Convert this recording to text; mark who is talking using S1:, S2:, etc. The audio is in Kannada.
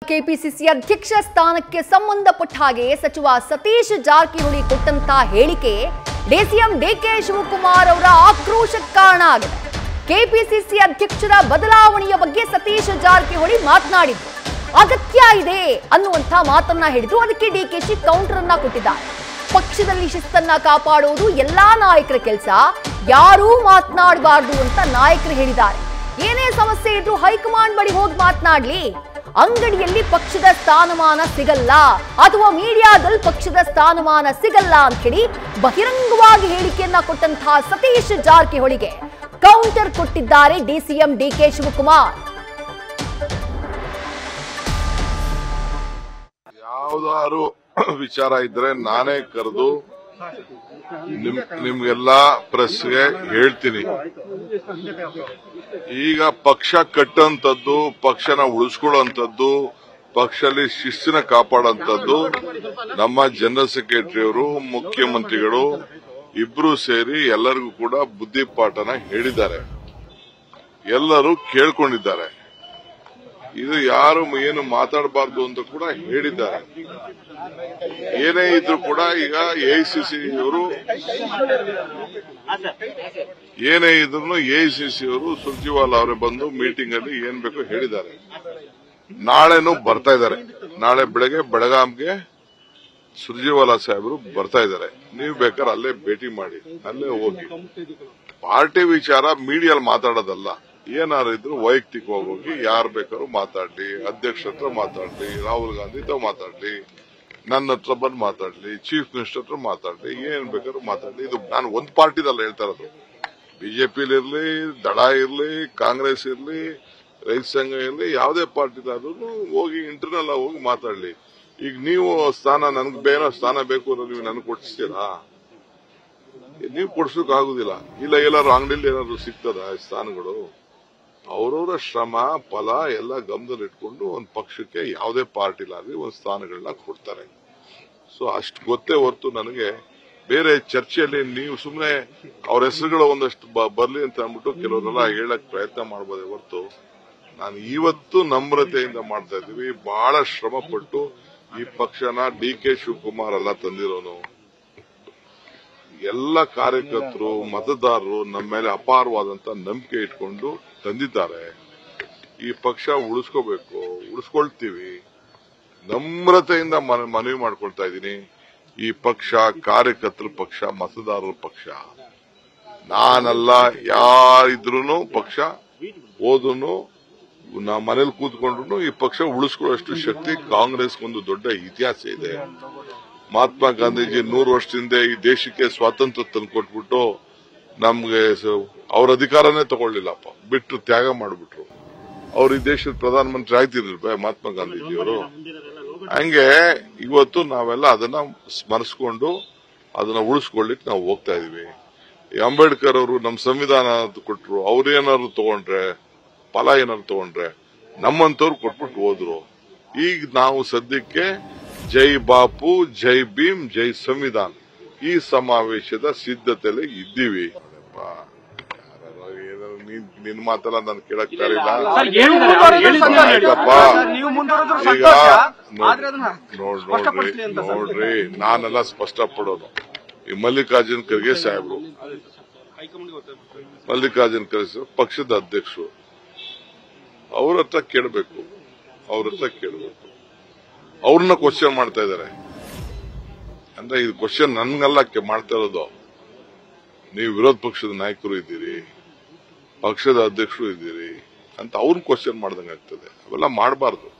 S1: ಕೆಪಿಸಿಸಿ ಅಧ್ಯಕ್ಷ ಸ್ಥಾನಕ್ಕೆ ಸಂಬಂಧಪಟ್ಟ ಹಾಗೆ ಸಚಿವ ಸತೀಶ್ ಜಾರಕಿಹೊಳಿ ಕೊಟ್ಟಂತ ಹೇಳಿಕೆ ಡಿಸಿಎಂ ಡಿಕೆ ಶಿವಕುಮಾರ್ ಅವರ ಆಕ್ರೋಶಕ್ಕೆ ಕಾರಣ ಆಗಿದೆ. ಕೆಪಿಸಿಸಿ ಅಧ್ಯಕ್ಷರ ಬದಲಾವಣೆಯ ಬಗ್ಗೆ ಸತೀಶ್ ಜಾರಕಿಹೊಳಿ ಮಾತನಾಡಿದ್ರು. ಅಗತ್ಯ ಇದೆ ಅನ್ನುವಂತ ಮಾತನ್ನ ಹೇಳಿದ್ರು. ಅದಕ್ಕೆ ಡಿಕೆಶಿ ಕೌಂಟರ್ ಅನ್ನ ಕೊಟ್ಟಿದ್ದಾರೆ. ಪಕ್ಷದಲ್ಲಿ ಶಿಸ್ತನ್ನ ಕಾಪಾಡುವುದು ಎಲ್ಲಾ ನಾಯಕರ ಕೆಲಸ, ಯಾರೂ ಮಾತನಾಡಬಾರದು ಅಂತ ನಾಯಕರು ಹೇಳಿದ್ದಾರೆ. ಏನೇ ಸಮಸ್ಯೆ ಇದ್ರೂ ಹೈಕಮಾಂಡ್ ಬಳಿ ಹೋಗಿ ಮಾತನಾಡ್ಲಿ, ಅಂಗಡಿಯಲ್ಲಿ ಪಕ್ಷದ ಸ್ಥಾನಮಾನ ಸಿಗಲ್ಲ ಅಥವಾ ಮೀಡಿಯಾದಲ್ಲಿ ಪಕ್ಷದ ಸ್ಥಾನಮಾನ ಸಿಗಲ್ಲ ಅಂತ ಹೇಳಿ ಬಹಿರಂಗವಾಗಿ ಹೇಳಿಕೆಯನ್ನ ಕೊಟ್ಟಂತಹ ಸತೀಶ್ ಜಾರಕಿಹೊಳಿಗೆ ಕೌಂಟರ್ ಕೊಟ್ಟಿದ್ದಾರೆ ಡಿಸಿಎಂ ಡಿಕೆ ಶಿವಕುಮಾರ್.
S2: ಯಾವ್ದಾದ್ರು ವಿಚಾರ ಇದ್ರೆ ನಾನೇ ಕರೆದು ನಿಮ್ಗೆಲ್ಲ ಪ್ರೆಸ್ಗೆ ಹೇಳ್ತೀನಿ. ಈಗ ಪಕ್ಷ ಕಟ್ಟಂತದ್ದು, ಪಕ್ಷನ ಉಳಿಸ್ಕೊಳ್ಳುವಂಥದ್ದು, ಪಕ್ಷದಲ್ಲಿ ಶಿಸ್ತಿನ ಕಾಪಾಡಂತದ್ದು ನಮ್ಮ ಜನರಲ್ ಸೆಕ್ರೆಟರಿಯವರು, ಮುಖ್ಯಮಂತ್ರಿಗಳು ಇಬ್ರು ಸೇರಿ ಎಲ್ಲರಿಗೂ ಕೂಡ ಬುದ್ಧಿಪಾಠನ ಹೇಳಿದ್ದಾರೆ. ಎಲ್ಲರೂ ಕೇಳ್ಕೊಂಡಿದ್ದಾರೆ. ಇದು ಯಾರು ಏನು ಮಾತಾಡಬಾರ್ದು ಅಂತ ಕೂಡ ಹೇಳಿದ್ದಾರೆ. ಏನೇ ಇದ್ರು ಕೂಡ ಈಗ ಎಐಸಿಸಿ ಅವರು ಏನೇ ಇದ್ರು ಎಐಸಿಸಿ ಅವರು ಸುರ್ಜಿವಾಲಾ ಅವರೇ ಬಂದು ಮೀಟಿಂಗ್ ಅಲ್ಲಿ ಏನ್ ಬೇಕೋ ಹೇಳಿದ್ದಾರೆ. ನಾಳೆನೂ ಬರ್ತಾ ಇದ್ದಾರೆ. ನಾಳೆ ಬೆಳಗ್ಗೆ ಬೆಳಗಾಂಗೆ ಸುರ್ಜಿವಾಲಾ ಸಾಹೇಬರು ಬರ್ತಾ ಇದ್ದಾರೆ. ನೀವು ಬೇಕಾದ್ರೆ ಅಲ್ಲೇ ಭೇಟಿ ಮಾಡಿ, ಅಲ್ಲೇ ಹೋಗಿ. ಪಾರ್ಟಿ ವಿಚಾರ ಮೀಡಿಯಲ್ಲಿ ಮಾತಾಡೋದಲ್ಲ. ಏನಾರು ಇದ್ರು ವೈಯಕ್ತಿಕವಾಗಿ ಹೋಗಿ ಯಾರು ಬೇಕಾದ್ರೂ ಮಾತಾಡ್ಲಿ, ಅಧ್ಯಕ್ಷ ಹತ್ರ ಮಾತಾಡ್ಲಿ, ರಾಹುಲ್ ಗಾಂಧಿ ಹತ್ರ ಮಾತಾಡ್ಲಿ, ನನ್ನ ಹತ್ರ ಬಂದು ಮಾತಾಡ್ಲಿ, ಚೀಫ್ ಮಿನಿಸ್ಟರ್ ಹತ್ರ ಮಾತಾಡ್ಲಿ, ಏನ್ ಬೇಕಾದ್ರೂ ಮಾತಾಡ್ಲಿ. ಇದು ನಾನು ಒಂದ್ ಪಾರ್ಟಿದಲ್ಲ ಹೇಳ್ತಾ ಇರೋದು. ಬಿಜೆಪಿಲಿರ್ಲಿ, ದಳ ಇರ್ಲಿ, ಕಾಂಗ್ರೆಸ್ ಇರ್ಲಿ, ರೈತ ಸಂಘ ಇರ್ಲಿ, ಯಾವುದೇ ಪಾರ್ಟಿದಾದ್ರೂ ಹೋಗಿ ಇಂಟರ್ನಲ್ ಹೋಗಿ ಮಾತಾಡ್ಲಿ. ಈಗ ನೀವು ಸ್ಥಾನ ನನ್ಗೆ ಬೇರೆ ಸ್ಥಾನ ಬೇಕು ಅಂದ್ರೆ ನೀವು ನನಗೆ ಕೊಡಿಸ್ತೀರಾ? ನೀವು ಕೊಡ್ಸೋಕ್ ಆಗುದಿಲ್ಲ. ಇಲ್ಲ ಎಲ್ಲಾರು ಅಂಗಡಿಲಿ ಏನಾದ್ರು ಸಿಗ್ತದ ಸ್ಥಾನಗಳು? ಅವರವರ ಶ್ರಮ ಫಲ ಎಲ್ಲ ಗಮನದಲ್ಲಿಟ್ಕೊಂಡು ಒಂದು ಪಕ್ಷಕ್ಕೆ ಯಾವುದೇ ಪಾರ್ಟಿಲಾಗಲಿ ಒಂದು ಸ್ಥಾನಗಳನ್ನ ಕೊಡ್ತಾರೆ. ಸೊ ಅಷ್ಟು ಗೊತ್ತೇ ಹೊರತು ನನಗೆ ಬೇರೆ ಚರ್ಚೆಯಲ್ಲಿ ನೀವು ಸುಮ್ಮನೆ ಅವ್ರ ಹೆಸರುಗಳು ಒಂದಷ್ಟು ಬರ್ಲಿ ಅಂತ ಅಂದ್ಬಿಟ್ಟು ಕೆಲವರೆಲ್ಲ ಹೇಳಕ್ ಪ್ರಯತ್ನ ಮಾಡಬಹುದೇ ಹೊರತು, ನಾನು ಇವತ್ತು ನಮ್ರತೆಯಿಂದ ಮಾಡ್ತಾ ಇದ್ದೀವಿ. ಬಹಳ ಶ್ರಮ ಪಟ್ಟು ಈ ಪಕ್ಷನ ಡಿಕೆ ಶಿವಕುಮಾರ್ ಎಲ್ಲ ತಂದಿರೋನು. ಎಲ್ಲ ಕಾರ್ಯಕರ್ತರು, ಮತದಾರರು ನಮ್ಮ ಮೇಲೆ ಅಪಾರವಾದಂತ ನಂಬಿಕೆ ಇಟ್ಕೊಂಡು ತಂದಿದ್ದಾರೆ. ಈ ಪಕ್ಷ ಉಳಿಸ್ಕೋಬೇಕು, ಉಳಿಸ್ಕೊಳ್ತೀವಿ. ನಮ್ರತೆಯಿಂದ ಮನವಿ ಮಾಡ್ಕೊಳ್ತಾ ಇದ್ದೀನಿ. ಈ ಪಕ್ಷ ಕಾರ್ಯಕರ್ತರ ಪಕ್ಷ, ಮತದಾರರ ಪಕ್ಷ. ನಾನಲ್ಲ, ಯಾರಿದ್ರು ಪಕ್ಷ ಹೋದ್ರು ನಾ ಮನೇಲಿ ಕೂತ್ಕೊಂಡ್ರು ಈ ಪಕ್ಷ ಉಳಿಸ್ಕೊಳ್ಳೋಷ್ಟು ಶಕ್ತಿ ಕಾಂಗ್ರೆಸ್ಗೊಂದು ದೊಡ್ಡ ಇತಿಹಾಸ ಇದೆ. ಮಹಾತ್ಮ ಗಾಂಧೀಜಿ 100 ವರ್ಷದಿಂದ ಈ ದೇಶಕ್ಕೆ ಸ್ವಾತಂತ್ರ್ಯ ತಂದುಕೊಟ್ಬಿಟ್ಟು ನಮ್ಗೆ ಅವ್ರ ಅಧಿಕಾರನೇ ತಗೊಳ್ಳಿಲ್ಲಪ್ಪ, ಬಿಟ್ಟು ತ್ಯಾಗ ಮಾಡಿಬಿಟ್ರು. ಅವ್ರು ಈ ದೇಶದ ಪ್ರಧಾನಮಂತ್ರಿ ಆಯ್ತಿರ್ಲಿಲ್ವ ಮಹಾತ್ಮ ಗಾಂಧೀಜಿಯವರು? ಹಂಗೆ ಇವತ್ತು ನಾವೆಲ್ಲ ಅದನ್ನ ಸ್ಮರಿಸ್ಕೊಂಡು ಅದನ್ನ ಉಳಿಸ್ಕೊಳ್ಳಿಕ್ ನಾವು ಹೋಗ್ತಾ ಇದೀವಿ. ಅಂಬೇಡ್ಕರ್ ಅವರು ನಮ್ಮ ಸಂವಿಧಾನ ಕೊಟ್ರು. ಅವ್ರೇನಾದ್ರು ತಗೊಂಡ್ರೆ, ಫಲ ಏನಾದ್ರು ತಗೊಂಡ್ರೆ ನಮ್ಮಂತವ್ರು ಕೊಟ್ಬಿಟ್ಟು ಹೋದ್ರು. ಈಗ ನಾವು ಸದ್ಯಕ್ಕೆ ಜೈ ಬಾಪು, ಜೈ ಭೀಮ್, ಜೈ ಸಂವಿಧಾನ್ ಈ ಸಮಾವೇಶದ ಸಿದ್ಧತೆಯಲ್ಲಿ ಇದ್ದೀವಿ. ನಿನ್ ಮಾತೆಲ್ಲ ನಾನು ಕೇಳಕ್ ಬರಲಿಲ್ಲ. ನೋಡ್ರಿ, ನಾನೆಲ್ಲ ಸ್ಪಷ್ಟ ಪಡೋದು. ಈ ಮಲ್ಲಿಕಾರ್ಜುನ್ ಖರ್ಗೆ ಸಾಹೇಬ್ರು, ಮಲ್ಲಿಕಾರ್ಜುನ್ ಖರ್ಗೆ ಪಕ್ಷದ ಅಧ್ಯಕ್ಷರು, ಅವ್ರ ಹತ್ರ ಕೇಳಬೇಕು. ಅವ್ರನ್ನ ಕ್ವಶನ್ ಮಾಡ್ತಾ ಇದಾರೆ. ಅಂದ್ರೆ ಇದು ಕ್ವಶನ್ ನನ್ಗೆಲ್ಲ ಮಾಡ್ತಾ ಇರೋದು. ನೀವು ವಿರೋಧ ಪಕ್ಷದ ನಾಯಕರು ಇದ್ದೀರಿ, ಪಕ್ಷದ ಅಧ್ಯಕ್ಷರು ಇದ್ದೀರಿ ಅಂತ ಅವ್ರನ್ನ ಕ್ವಶನ್ ಮಾಡ್ದಂಗಾಗ್ತದೆ. ಅವೆಲ್ಲ ಮಾಡಬಾರ್ದು.